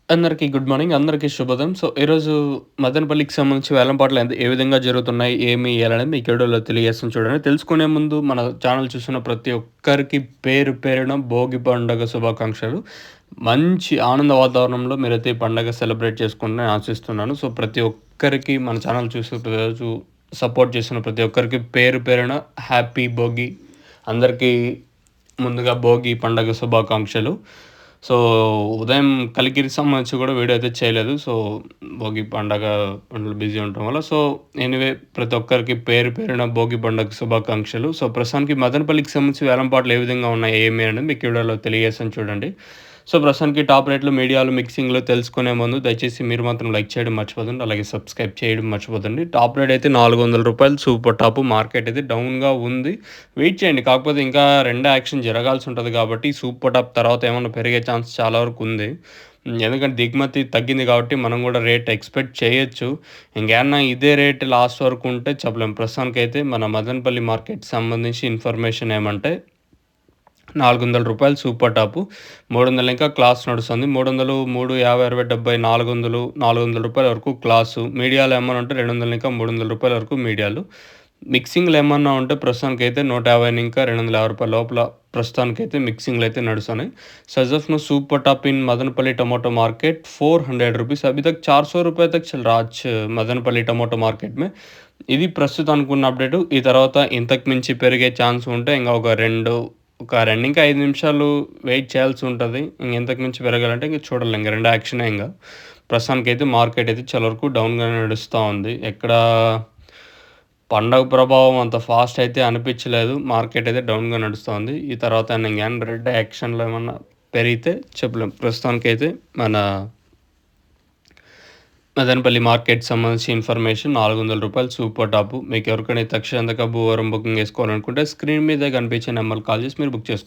అందరికీ good morning. అందరికీ శుభోదయం. ఈరోజు మదనపల్లికి సంబంధించి వేలంపాటలు ఏ విధంగా జరుగుతున్నాయి, ఏమి ఎయాలనేది మీకు ఈ వీడియోలో తెలియజేస్తాను చూడండి. తెలుసుకునే ముందు మన ఛానల్ చూస్తున్న ప్రతి ఒక్కరికి పేరు పేరున భోగి పండుగ శుభాకాంక్షలు. మంచి ఆనంద వాతావరణంలో మీరైతే ఈ పండగ సెలబ్రేట్ చేసుకుంటారని ఆశిస్తున్నాను. ప్రతి ఒక్కరికి మన ఛానల్ చూసి ప్రతిరోజు సపోర్ట్ చేస్తున్న ప్రతి ఒక్కరికి పేరు పేరున హ్యాపీ భోగి. అందరికీ ముందుగా భోగి పండగ శుభాకాంక్షలు. సో, ఉదయం కలికిరికి సంబంధించి కూడా వీడియో అయితే చేయలేదు. భోగి పండగ పనులు బిజీ ఉండటం వల్ల. ఎనీవే ప్రతి ఒక్కరికి పేరు పేరున భోగి పండగ శుభాకాంక్షలు. ప్రస్తుతానికి మదనపల్లికి సంబంధించి వేలంపాటలు ఏ విధంగా ఉన్నాయి, ఏమి అనేది మీకు ఈ వీడియోలో తెలియజేస్తాను చూడండి. ప్రస్తుతానికి టాప్ రేట్లు, మీడియాలు, మిక్సింగ్‌లో తెలుసుకునే ముందు దయచేసి మీరు మాత్రం లైక్ చేయడం మర్చిపోకండి. అలాగే సబ్స్క్రైబ్ చేయడం మర్చిపోకండి. టాప్ రేట్ అయితే రూ. 400 సూపర్ టాప్. మార్కెట్ అయితే డౌన్‌గా ఉంది. వెయిట్ చేయండి. కాకపోతే ఇంకా రెండో యాక్షన్ జరగాల్సి ఉంటది కాబట్టి సూపర్ టాప్ తర్వాత ఏమన్నా పెరిగే ఛాన్స్ చాలా వరకు ఉంది. ఎందుకంటే దిగుమతి తగ్గింది కాబట్టి మనం కూడా రేట్ ఎక్స్‌పెక్ట్ చేయొచ్చు. ఇంకేమన్నా ఇదే రేట్ లాస్ట్ వరకు ఉంటే చెప్పలేం. ప్రస్తుతానికైతే మన మదనపల్లి మార్కెట్‌కి సంబంధించి ఇన్ఫర్మేషన్ ఏమంటే రూ. 400 సూపర్ టాపు. 300 ఇంకా క్లాస్ నడుస్తుంది. 300, 3, 50, 60, 70, 400, రూ. 400 వరకు క్లాసు. మీడియాలో ఏమన్నా ఉంటే 200 ఇంకా రూ. 300 వరకు మీడియాలు. మిక్సింగ్‌లు ఏమన్నా ఉంటే ప్రస్తుతానికైతే రూ. 150 ఇంకా రూ. 250 లోపల ప్రస్తుతానికైతే మిక్సింగ్‌లు అయితే నడుస్తున్నాయి. As of now super top in Madanapalle tomato market ₹400 अभी तक ₹400 तक चल रहा आज మదనపల్లి టమాటో మార్కెట్ में. ఇది ప్రస్తుతానికి ఉన్న అప్డేటు. ఈ తర్వాత ఇంతకు మించి పెరిగే ఛాన్స్ ఉంటే ఇంకా ఒక 2 ఇంకా 5 నిమిషాలు వెయిట్ చేయాల్సి ఉంటది. ఇంతకు మించి పెరగాలంటే ఇంక చూడాలి. ఇంక 2 యాక్షనే ఇంగ. ప్రస్తుతానికైతే మార్కెట్ అయితే చాలా వరకు డౌన్‌గానే నడుస్తా ఉంది. పండగ ప్రభావం అంత ఫాస్ట్ అయితే అనిపించలేదు. మార్కెట్ అయితే డౌన్‌గా నడుస్తా ఉంది. ఈ తర్వాత ఇంకేమన్నా రెడ్ యాక్షన్‌లో ఏమన్నా పెరిగితే చెప్పలేం. ప్రస్తుతానికైతే మన మదనపల్లి మార్కెట్‌కి సంబంధించి ఇన్ఫర్మేషన్ రూ. 400 సూపర్ టాపు. మీకు ఎవరికైనా తక్షణ భూవరం బుకింగ్ చేసుకోవాలనుకుంటే స్క్రీన్ మీద కనిపించే నెంబర్‌కి కాల్ చేసి మీరు బుక్ చేసుకోండి.